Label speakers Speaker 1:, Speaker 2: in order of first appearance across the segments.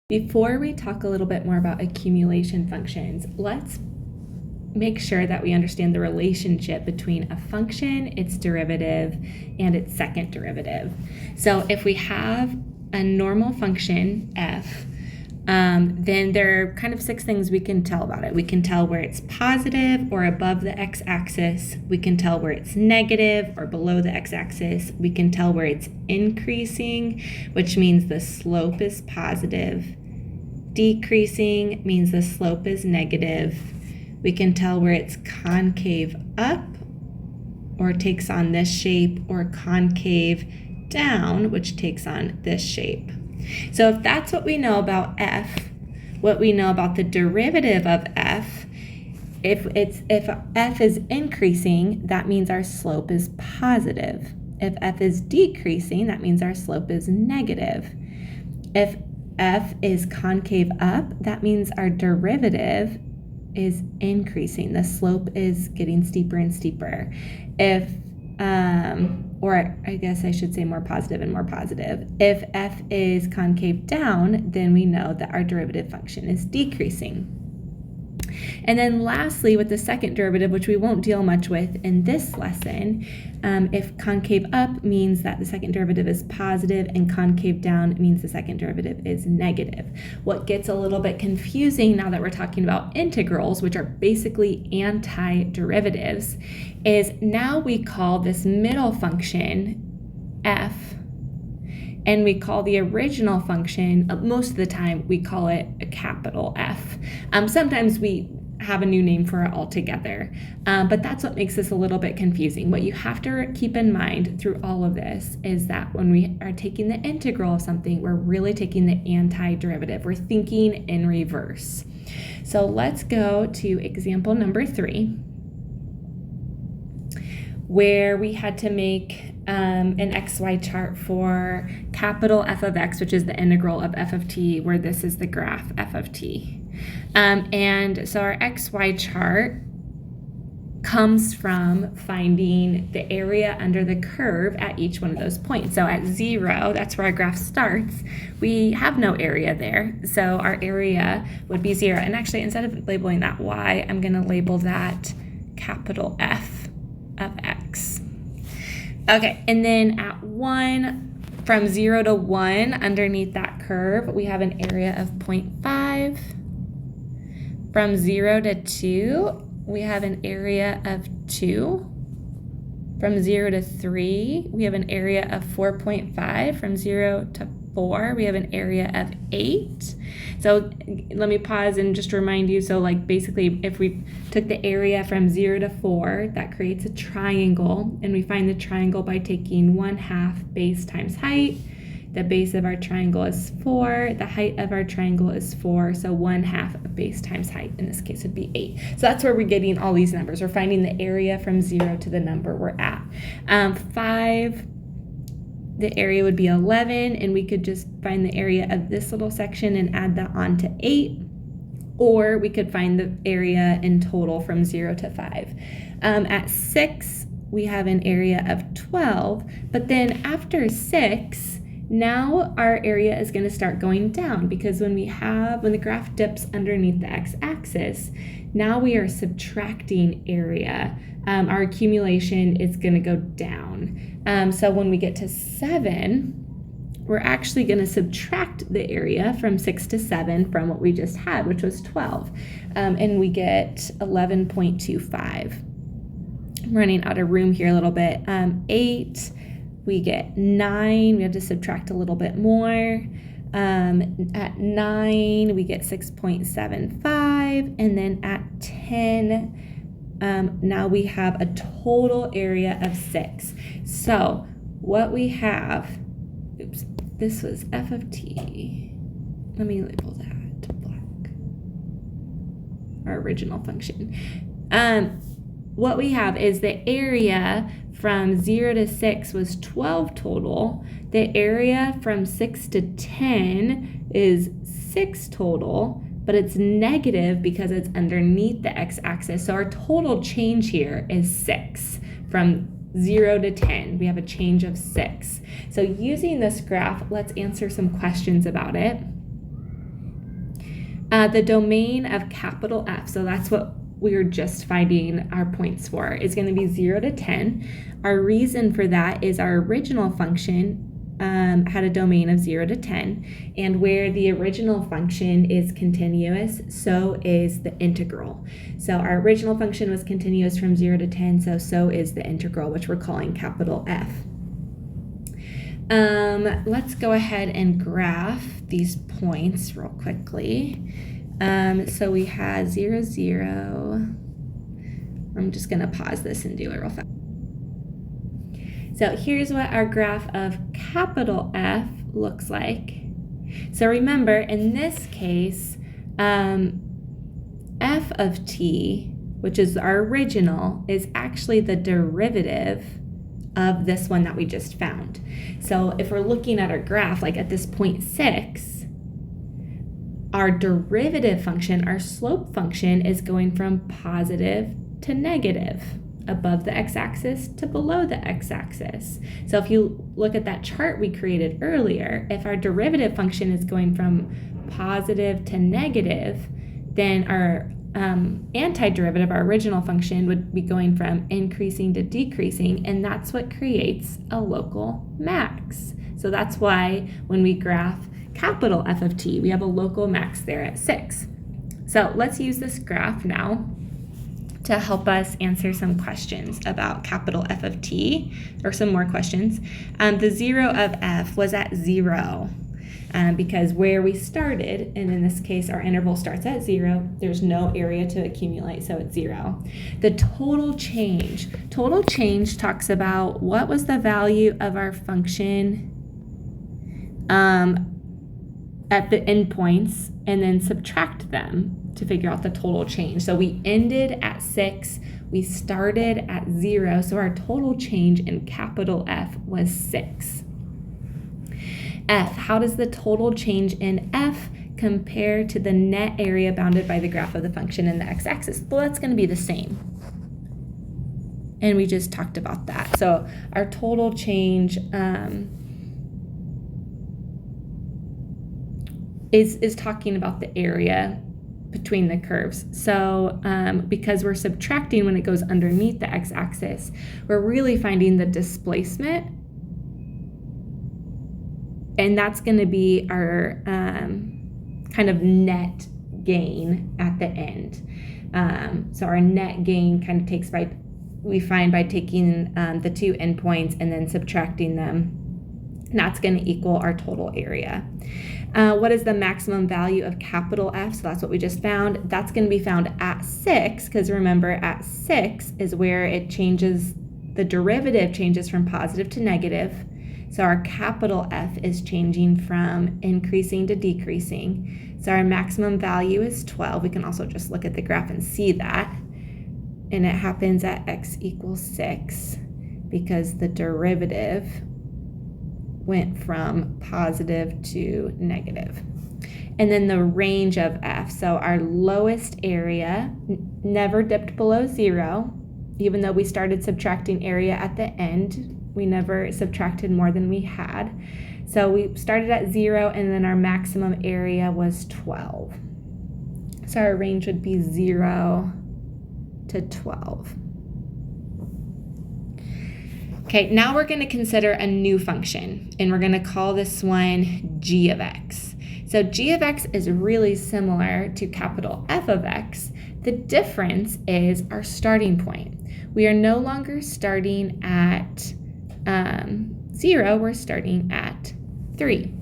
Speaker 1: Before we talk a little bit more about accumulation functions, let's make sure that we understand the relationship between a function, its derivative, and its second derivative. So if we have a normal function, f, then there are kind of 6 things we can tell about it. We can tell where it's positive or above the x-axis. We can tell where it's negative or below the x-axis. We can tell where it's increasing, which means the slope is positive. Decreasing means the slope is negative. We can tell where it's concave up or takes on this shape, or concave down, which takes on this shape. So if that's what we know about f, what we know about the derivative of f, if f is increasing, that means our slope is positive. If f is decreasing, that means our slope is negative. If f is concave up, that means our derivative is increasing. The slope is getting steeper and steeper. If or I guess I should say more positive and more positive. If f is concave down, then we know that our derivative function is decreasing. And then lastly, with the second derivative, which we won't deal much with in this lesson, if concave up means that the second derivative is positive and concave down means the second derivative is negative. What gets a little bit confusing now that we're talking about integrals, which are basically antiderivatives, is now we call this middle function f, and we call the original function, most of the time we call it a capital F. Sometimes we have a new name for it altogether, but that's what makes this a little bit confusing. What you have to keep in mind through all of this is that when we are taking the integral of something, we're really taking the antiderivative. We're thinking in reverse. So let's go to example number 3, where we had to make an XY chart for capital F of X, which is the integral of f of t, where this is the graph f of t. And so our XY chart comes from finding the area under the curve at each one of those points. So at 0, that's where our graph starts, we have no area there. So our area would be 0. And actually, instead of labeling that y, I'm going to label that capital F of X. Okay, and then at 1, from 0 to 1, underneath that curve, we have an area of 0.5. From 0 to 2, we have an area of 2. From 0 to 3, we have an area of 4.5. From 0 to 4, we have an area of 8. So let me pause and just remind you, so like basically if we took the area from 0 to 4, that creates a triangle, and we find the triangle by taking 1/2 base times height. The base of our triangle is 4, the height of our triangle is 4, so 1/2 of base times height, in this case would be 8. So that's where we're getting all these numbers. We're finding the area from 0 to the number we're at. 5, the area would be 11, and we could just find the area of this little section and add that on to 8, or we could find the area in total from 0 to 5. At 6, we have an area of 12, but then after 6, now our area is going to start going down, because when the graph dips underneath the x-axis, now we are subtracting area. Our accumulation is going to go down. So when we get to 7, we're actually going to subtract the area from 6 to 7 from what we just had, which was 12. And we get 11.25. I'm running out of room here a little bit. 8, we get 9. We have to subtract a little bit more. At 9, we get 6.75. And then at 10, now we have a total area of 6. So what we have, this was f of t. Let me label that black, our original function. What we have is the area from 0 to 6 was 12 total. The area from 6 to 10 is 6 total, but it's negative because it's underneath the x-axis. So our total change here is 6. From 0 to 10, we have a change of 6. So using this graph, let's answer some questions about it. The domain of capital F, so that's what we were just finding our points for, is going to be 0 to 10. Our reason for that is our original function had a domain of 0 to 10, and where the original function is continuous, so is the integral. So our original function was continuous from 0 to 10, so is the integral, which we're calling capital F. Let's go ahead and graph these points real quickly. So we had 0, 0. I'm just going to pause this and do it real fast. So here's what our graph of capital F looks like. So remember, in this case, f of t, which is our original, is actually the derivative of this one that we just found. So if we're looking at our graph, like at this point 6, our derivative function, our slope function, is going from positive to negative, above the x-axis to below the x-axis. So if you look at that chart we created earlier, if our derivative function is going from positive to negative, then our antiderivative, our original function, would be going from increasing to decreasing, and that's what creates a local max. So that's why when we graph capital F of t, we have a local max there at 6. So let's use this graph now to help us answer some questions about capital F of t, or some more questions. The 0 of f was at 0 because where we started, and in this case our interval starts at 0, there's no area to accumulate, so it's 0. The total change talks about what was the value of our function at the endpoints, and then subtract them to figure out the total change. So we ended at 6, we started at 0, so our total change in capital F was 6. F, how does the total change in F compare to the net area bounded by the graph of the function in the x-axis? Well, that's going to be the same. And we just talked about that. So our total change is talking about the area between the curves. So because we're subtracting when it goes underneath the x-axis, we're really finding the displacement, and that's going to be our kind of net gain at the end. So our net gain kind of we find by taking the two endpoints and then subtracting them, and that's going to equal our total area. What is the maximum value of capital F? So that's what we just found. That's going to be found at 6, because remember, at 6 is where it changes, the derivative changes from positive to negative. So our capital F is changing from increasing to decreasing. So our maximum value is 12. We can also just look at the graph and see that. And it happens at x equals 6 because the derivative went from positive to negative. And then the range of F. So our lowest area never dipped below 0. Even though we started subtracting area at the end, we never subtracted more than we had. So we started at 0, and then our maximum area was 12. So our range would be 0 to 12. Okay, now we're going to consider a new function, and we're going to call this one g of x. So g of x is really similar to capital F of x. The difference is our starting point. We are no longer starting at 0, we're starting at 3.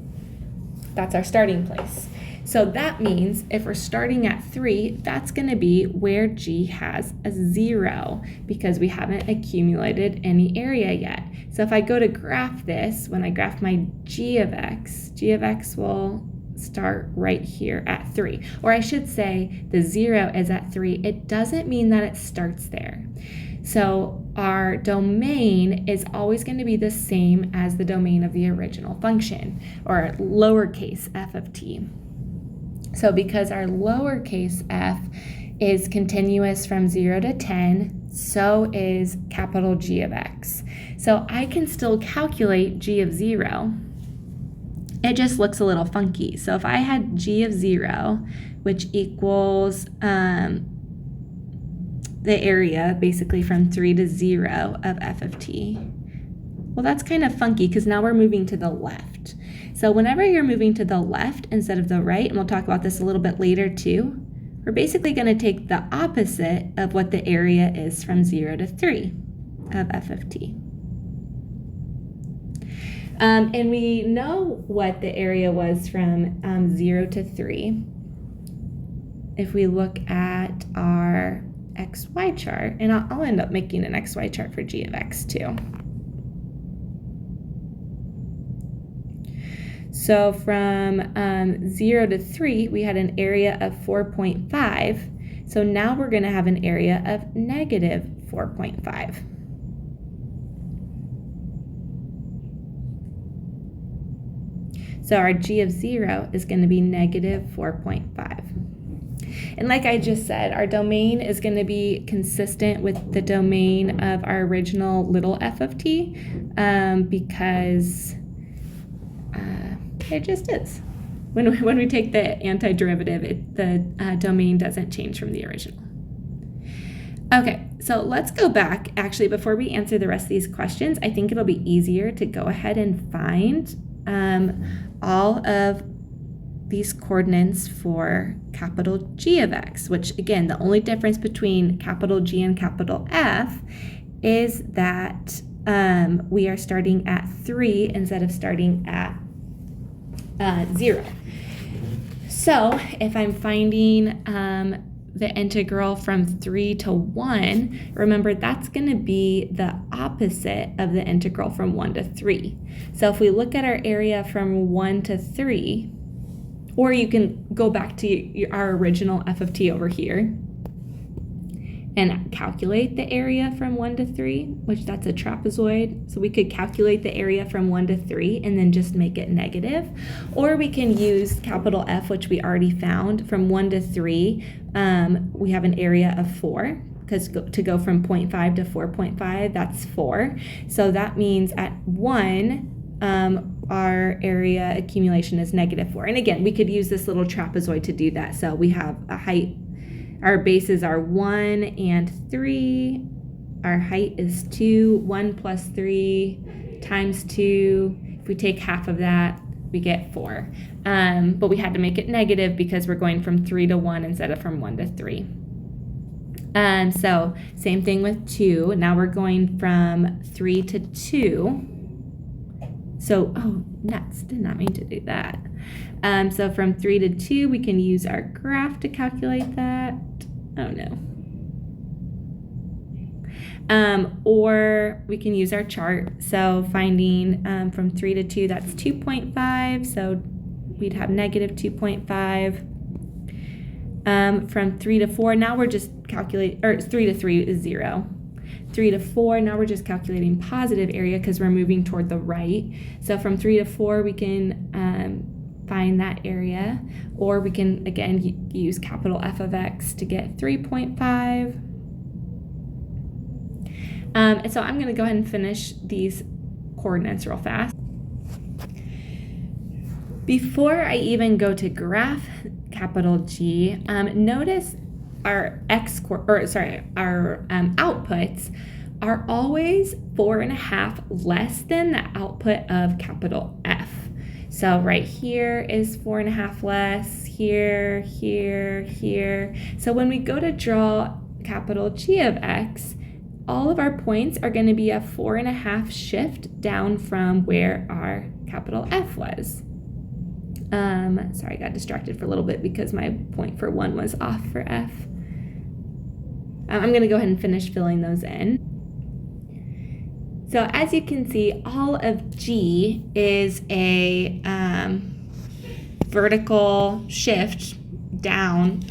Speaker 1: That's our starting place. So that means if we're starting at 3, that's going to be where g has a 0, because we haven't accumulated any area yet. So if I go to graph this, when I graph my g of x will start right here at 3. Or I should say the 0 is at 3. It doesn't mean that it starts there. So our domain is always going to be the same as the domain of the original function, or lowercase f of t. So because our lowercase f is continuous from 0 to 10, so is capital G of x. So I can still calculate g of 0 it just looks a little funky. So if I had g of 0, which equals the area basically from 3 to 0 of f of t, well, that's kind of funky because now we're moving to the left. So whenever you're moving to the left instead of the right, and we'll talk about this a little bit later too, we're basically going to take the opposite of what the area is from 0 to 3 of f of t. And we know what the area was from 0 to 3 if we look at our xy chart, and I'll end up making an xy chart for g of x too. So from 0 to 3, we had an area of 4.5. So now we're going to have an area of negative 4.5. So our g of 0 is going to be negative 4.5. And like I just said, our domain is going to be consistent with the domain of our original little f of t because it just is. When we take the antiderivative, the domain doesn't change from the original. Okay, so let's go back. Actually, before we answer the rest of these questions, I think it'll be easier to go ahead and find all of these coordinates for capital G of x, which again, the only difference between capital G and capital F is that we are starting at 3 instead of starting at 0. So if I'm finding the integral from 3 to 1, remember that's going to be the opposite of the integral from 1 to 3. So if we look at our area from 1 to 3, or you can go back to our original f of t over here and calculate the area from 1 to 3, which that's a trapezoid. So we could calculate the area from 1 to 3 and then just make it negative. Or we can use capital F, which we already found. From 1 to 3, we have an area of 4, because to go from 0.5 to 4.5, that's 4. So that means at 1, our area accumulation is negative 4. And again, we could use this little trapezoid to do that. So we have a height. Our bases are 1 and 3. Our height is 2. 1 plus 3 times 2. If we take half of that, we get 4. But we had to make it negative because we're going from 3 to 1 instead of from 1 to 3. So same thing with 2. Now we're going from 3 to 2. So, oh, nuts, did not mean to do that. So from 3 to 2, we can use our graph to calculate that. Oh, no. Or we can use our chart. So finding from 3 to 2, that's 2.5. So we'd have negative 2.5. From 3 to 4, now we're just calculating, or 3 to 3 is 0. 3 to 4, now we're just calculating positive area because we're moving toward the right. So from 3 to 4, we can find that area, or we can again use capital F of x to get 3.5. And so I'm going to go ahead and finish these coordinates real fast. Before I even go to graph capital G, notice our outputs are always 4.5 less than the output of capital F. So right here is 4.5 less, here, here, here. So when we go to draw capital G of x, all of our points are going to be a 4.5 shift down from where our capital F was. Sorry, I got distracted for a little bit because my point for 1 was off for F. I'm going to go ahead and finish filling those in. So as you can see, all of G is a vertical shift down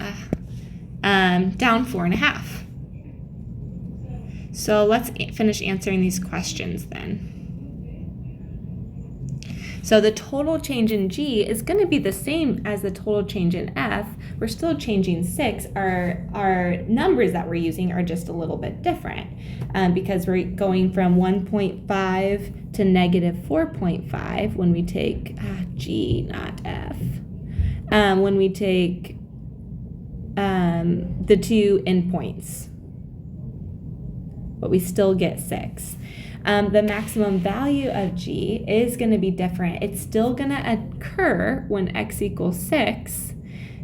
Speaker 1: 4.5. So let's finish answering these questions then. So the total change in G is going to be the same as the total change in F. We're still changing 6. Our numbers that we're using are just a little bit different because we're going from 1.5 to negative 4.5 when we take G, not F. When we take the two endpoints, but we still get 6. The maximum value of G is going to be different. It's still going to occur when x equals 6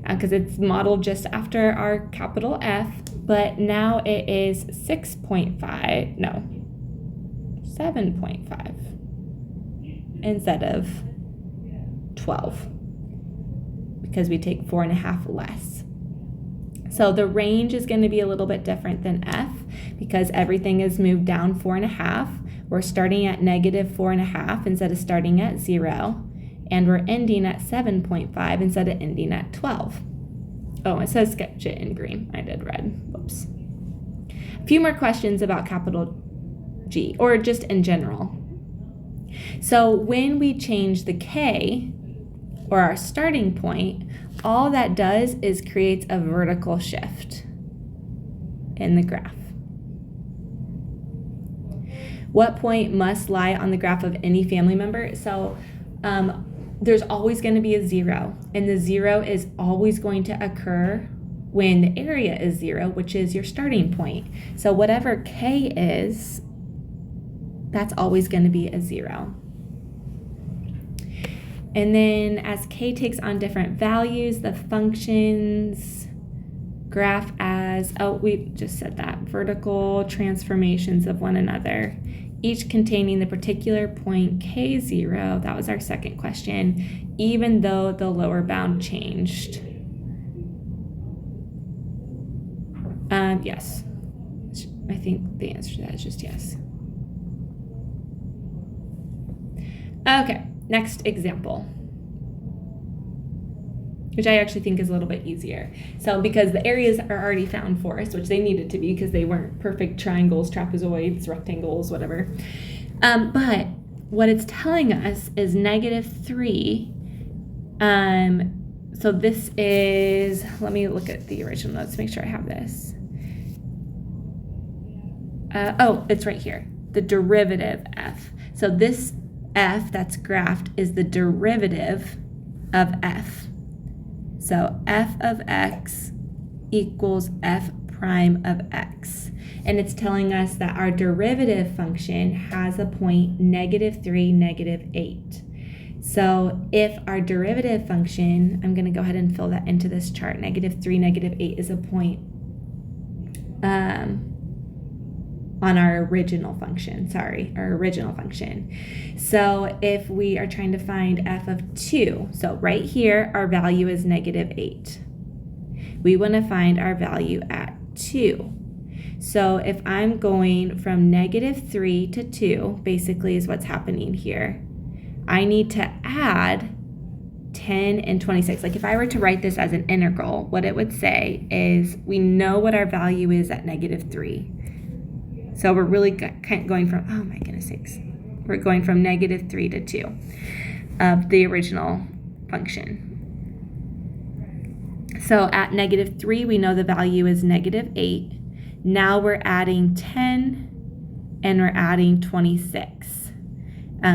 Speaker 1: because it's modeled just after our capital F, but now it is 7.5 instead of 12 because we take 4.5 less. So the range is going to be a little bit different than F because everything is moved down 4.5. We're starting at negative 4.5 instead of starting at 0. And we're ending at 7.5 instead of ending at 12. Oh, it says sketch it in green. I did red. Whoops. A few more questions about capital G, or just in general. So when we change the K, or our starting point, all that does is creates a vertical shift in the graph. What point must lie on the graph of any family member? So there's always going to be a 0, and the 0 is always going to occur when the area is 0, which is your starting point. So whatever K is, that's always going to be a 0. And then as K takes on different values, the functions graph as, we just said that, vertical transformations of one another, each containing the particular point K0, that was our second question, even though the lower bound changed. Yes. I think the answer to that is just yes. Okay. Next example, which I actually think is a little bit easier. So because the areas are already found for us, which they needed to be because they weren't perfect triangles, trapezoids, rectangles, whatever. But what it's telling us is -3. So this is, let me look at the original notes, make sure I have this. It's right here, the derivative F. So this F that's graphed is the derivative of F. So F of X equals F prime of X. And it's telling us that our derivative function has a point -3, -8. So if our derivative function, I'm going to go ahead and fill that into this chart, -3, -8 is a point on our original function, So if we are trying to find f of 2, so right here, our value is -8. We want to find our value at 2. So if I'm going from -3 to 2, basically is what's happening here. I need to add 10 and 26. Like if I were to write this as an integral, what it would say is we know what our value is at -3. So we're really going from, oh my goodness sakes, we're going from -3 to 2 of the original function. So at -3, we know the value is -8. Now we're adding 10 and we're adding 26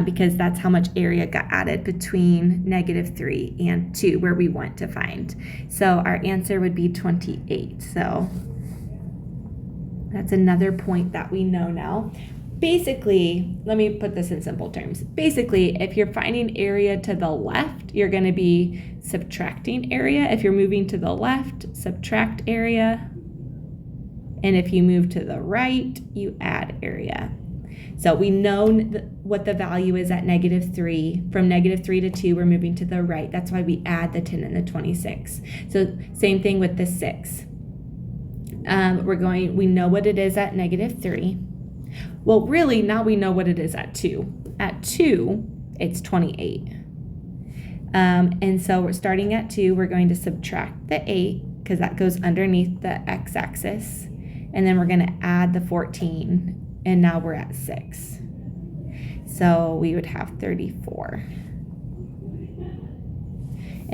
Speaker 1: because that's how much area got added between -3 and 2 where we want to find. So our answer would be 28. So that's another point that we know now. Basically, let me put this in simple terms. Basically, if you're finding area to the left, you're going to be subtracting area. If you're moving to the left, subtract area. And if you move to the right, you add area. So we know what the value is at -3. From -3 to 2, we're moving to the right. That's why we add the 10 and the 26. So same thing with the 6. We know what it is at -3. Well, really, now we know what it is at 2. At 2, it's 28. And so we're starting at 2. We're going to subtract the 8 because that goes underneath the x-axis. And then we're going to add the 14. And now we're at 6. So we would have 34.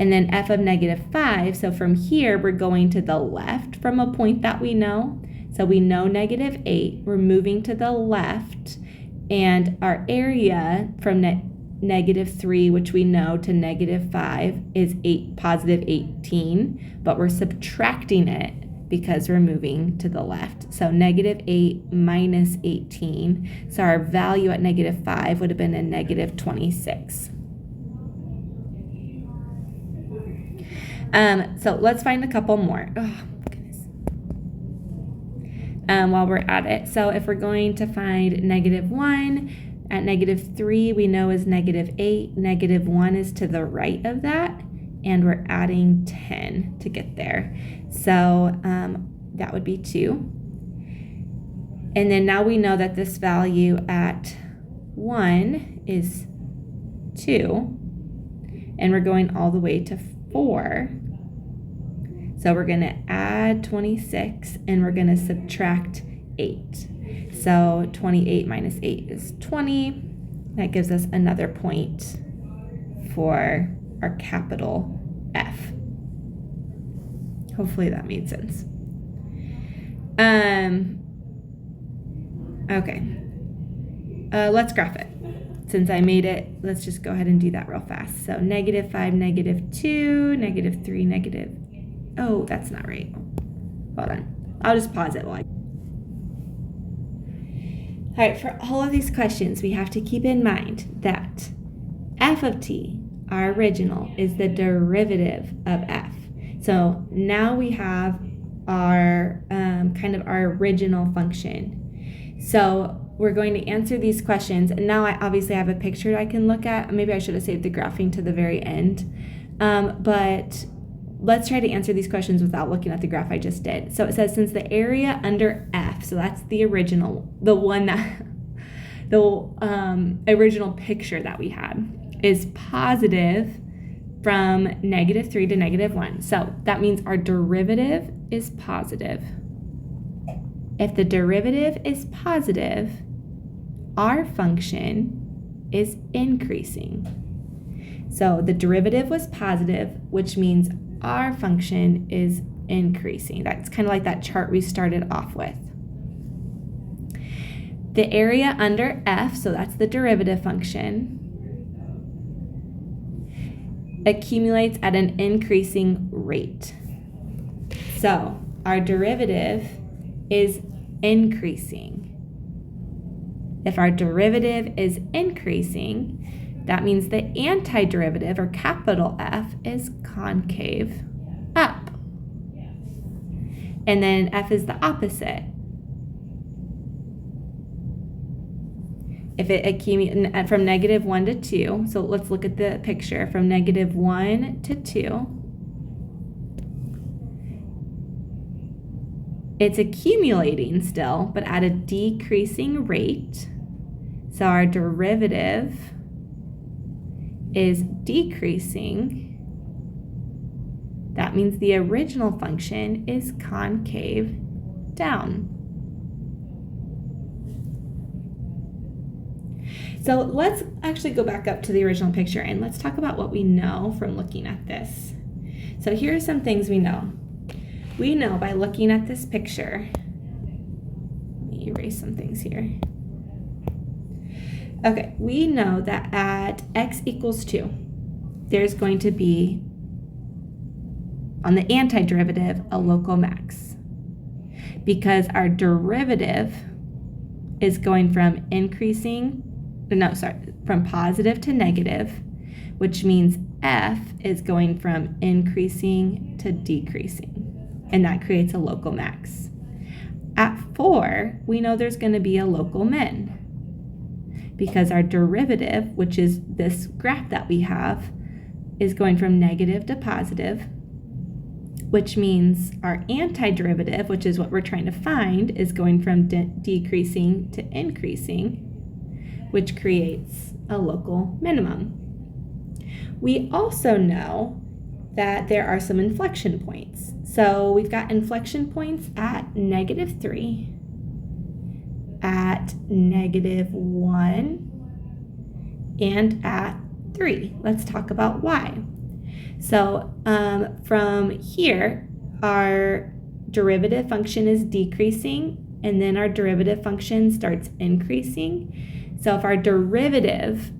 Speaker 1: And then f of negative 5, so from here we're going to the left from a point that we know. So we know negative 8, we're moving to the left, and our area from negative 3, which we know, to negative 5 is positive 18, but we're subtracting it because we're moving to the left. So negative 8 minus 18, so our value at negative 5 would have been a negative 26. So let's find a couple more. Oh, goodness. While we're at it. So if we're going to find negative 1, at negative 3 we know is negative 8. Negative 1 is to the right of that, and we're adding 10 to get there. So that would be 2. And then now we know that this value at 1 is 2, and we're going all the way to 4. So we're going to add 26, and we're going to subtract 8. So 28 minus 8 is 20. That gives us another point for our capital F. Hopefully that made sense. Okay. Let's graph it. Since I made it, let's just go ahead and do that real fast. So negative 5, negative 2, negative 3, negative... Oh, that's not right. Hold on. I'll just pause it while I... All right, for all of these questions, we have to keep in mind that f of t, our original, is the derivative of f. So now we have our kind of our original function. So we're going to answer these questions, and now I obviously have a picture I can look at. Maybe I should have saved the graphing to the very end, but let's try to answer these questions without looking at the graph I just did. So it says, since the area under f, so that's the original, the one that, the original picture that we had, is positive from negative 3 to negative 1. So that means our derivative is positive. If the derivative is positive, our function is increasing. So the derivative was positive, which means our function is increasing. That's kind of like that chart we started off with. The area under f, so that's the derivative function, accumulates at an increasing rate. So our derivative is increasing. If our derivative is increasing, that means the antiderivative, or capital F, is concave up. And then F is the opposite. If it accumulates from negative 1 to 2, so let's look at the picture. From negative 1 to 2, it's accumulating still, but at a decreasing rate. So our derivative is decreasing. That means the original function is concave down. So let's actually go back up to the original picture and let's talk about what we know from looking at this. So here are some things we know. We know by looking at this picture, let me erase some things here. Okay, we know that at x equals 2, there's going to be, on the antiderivative, a local max. Because our derivative is going from from positive to negative, which means f is going from increasing to decreasing, and that creates a local max. At 4, we know there's going to be a local min, because our derivative, which is this graph that we have, is going from negative to positive, which means our antiderivative, which is what we're trying to find, is going from decreasing to increasing, which creates a local minimum. We also know that there are some inflection points. So we've got inflection points at negative 3, at negative 1, and at 3. Let's talk about why. So from here, our derivative function is decreasing, and then our derivative function starts increasing. So if our derivative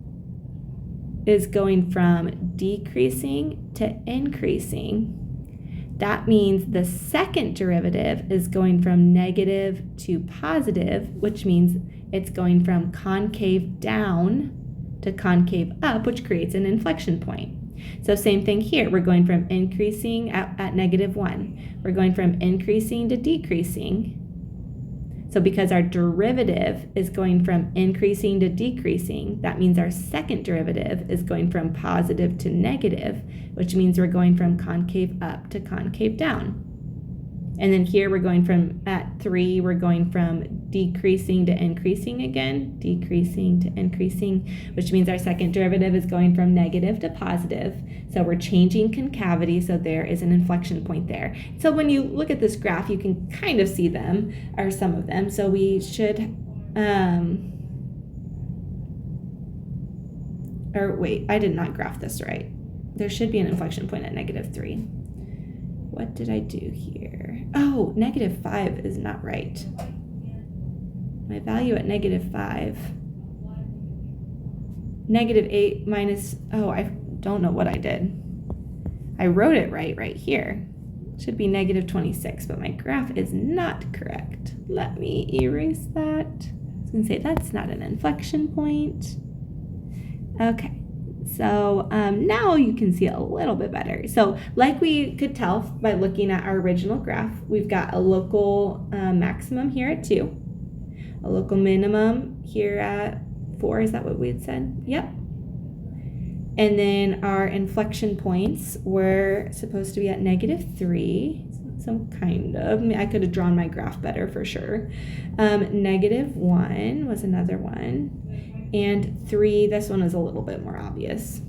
Speaker 1: is going from decreasing to increasing, that means the second derivative is going from negative to positive, which means it's going from concave down to concave up, which creates an inflection point. So same thing here. We're going from increasing at -1. We're going from increasing to decreasing. So because our derivative is going from increasing to decreasing, that means our second derivative is going from positive to negative, which means we're going from concave up to concave down. And then here we're going from, at 3, we're going from decreasing to increasing again, decreasing to increasing, which means our second derivative is going from negative to positive. So we're changing concavity, so there is an inflection point there. So when you look at this graph, you can kind of see them, or some of them. So we should, or wait, I did not graph this right. There should be an inflection point at -3. What did I do here? Oh, -5 is not right. My value at -5. -8 minus, oh, I don't know what I did. I wrote it right here. It should be -26, but my graph is not correct. Let me erase that. I was gonna say that's not an inflection point. Okay. So now you can see it a little bit better. So like we could tell by looking at our original graph, we've got a local maximum here at 2, a local minimum here at 4. Is that what we had said? Yep. And then our inflection points were supposed to be at -3. Some kind of, I could have drawn my graph better for sure. -1 was another one. And 3, this one is a little bit more obvious.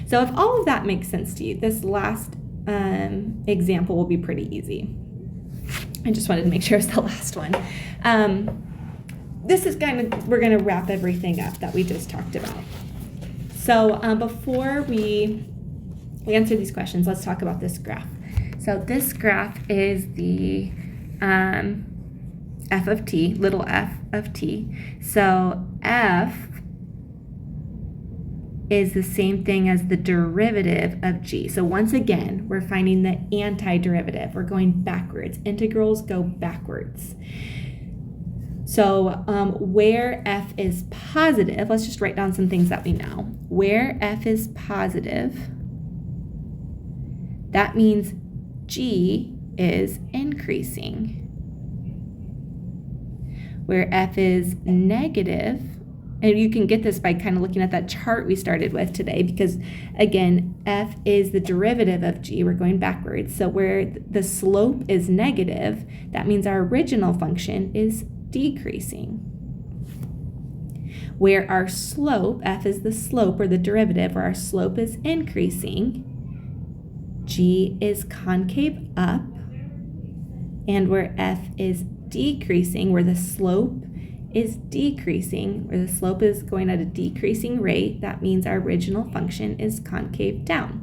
Speaker 1: So if all of that makes sense to you, this last example will be pretty easy. I just wanted to make sure it's the last one. This is we're going to wrap everything up that we just talked about. So before we answer these questions, let's talk about this graph. So this graph is the f of t, little f of t. So f is the same thing as the derivative of g. So once again, we're finding the antiderivative. We're going backwards. Integrals go backwards. So where f is positive, let's just write down some things that we know. Where f is positive, that means g is increasing. Where f is negative, and you can get this by kind of looking at that chart we started with today, because again, f is the derivative of g, we're going backwards. So where the slope is negative, that means our original function is decreasing. Where our slope, f is the slope or the derivative, where our slope is increasing, g is concave up. And where f is decreasing, where the slope is decreasing, where the slope is going at a decreasing rate, that means our original function is concave down.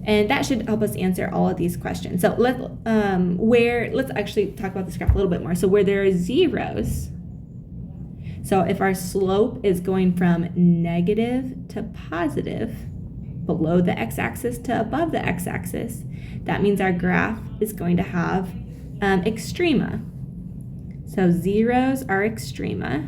Speaker 1: And that should help us answer all of these questions. So let's actually talk about this graph a little bit more. So where there are zeros, so if our slope is going from negative to positive, below the x-axis to above the x-axis, that means our graph is going to have extrema. So zeros are extrema.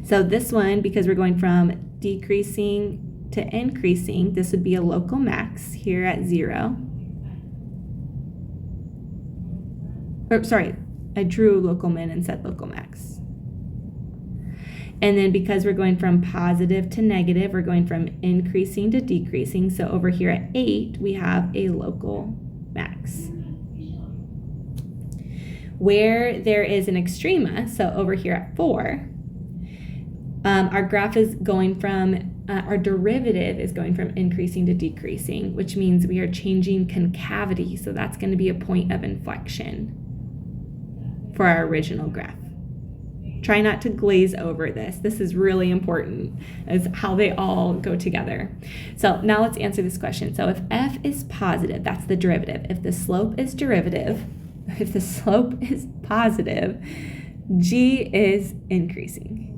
Speaker 1: So this one, because we're going from decreasing to increasing, this would be a local max here at 0. Or sorry, I drew local min and said local max. And then because we're going from positive to negative, we're going from increasing to decreasing. So over here at 8, we have a local max. Where there is an extrema, so over here at 4, our graph is going from, our derivative is going from increasing to decreasing, which means we are changing concavity. So that's going to be a point of inflection for our original graph. Try not to glaze over this. This is really important, is how they all go together. So now let's answer this question. So if f is positive, that's the derivative. If the slope is positive, g is increasing.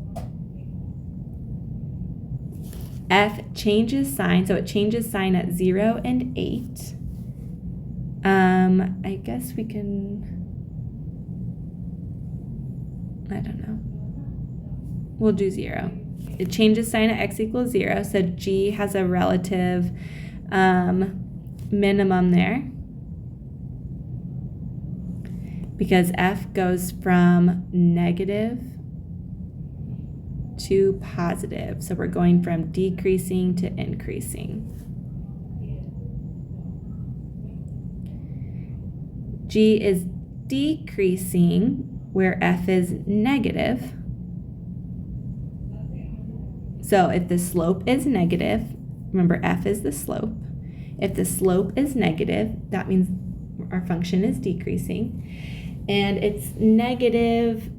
Speaker 1: F changes sign, so it changes sign at 0 and 8. I guess we can, I don't know. We'll do 0. It changes sign at x equals 0, so g has a relative minimum there, because f goes from negative to positive. So we're going from decreasing to increasing. G is decreasing where f is negative. So if the slope is negative, remember f is the slope. If the slope is negative, that means our function is decreasing. And it's negative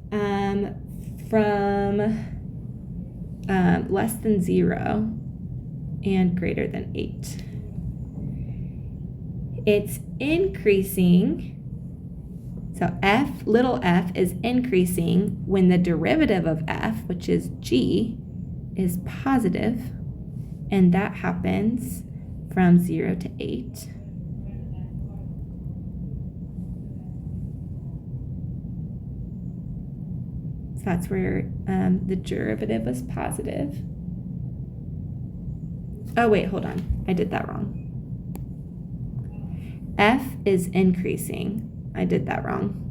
Speaker 1: from less than 0 and greater than 8. It's increasing. So little f is increasing when the derivative of f, which is g, is positive, and that happens from 0 to 8. So that's where the derivative was positive. Oh wait, hold on, I did that wrong. F is increasing. I did that wrong.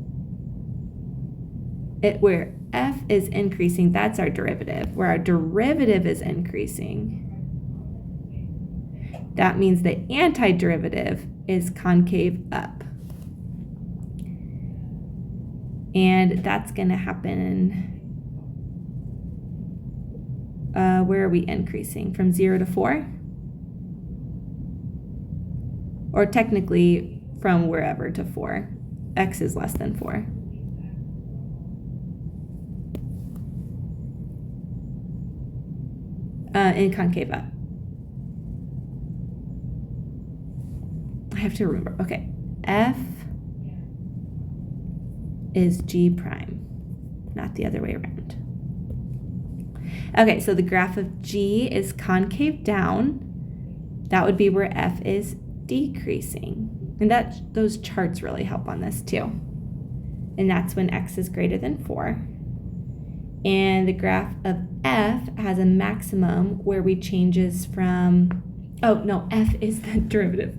Speaker 1: Where f is increasing, that's our derivative. Where our derivative is increasing, that means the antiderivative is concave up. And that's going to happen, where are we increasing? From 0 to 4? Or technically from wherever to 4. X is less than 4. In concave up. I have to remember. Okay, f is g prime, not the other way around. Okay, so the graph of g is concave down. That would be where f is decreasing. And those charts really help on this too. And that's when x is greater than 4. And the graph of f has a maximum where we changes from, oh no, f is the derivative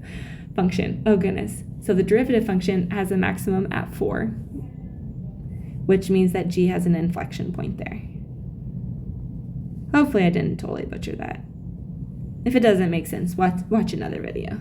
Speaker 1: function. Oh goodness. So the derivative function has a maximum at 4, which means that g has an inflection point there. Hopefully I didn't totally butcher that. If it doesn't make sense, watch another video.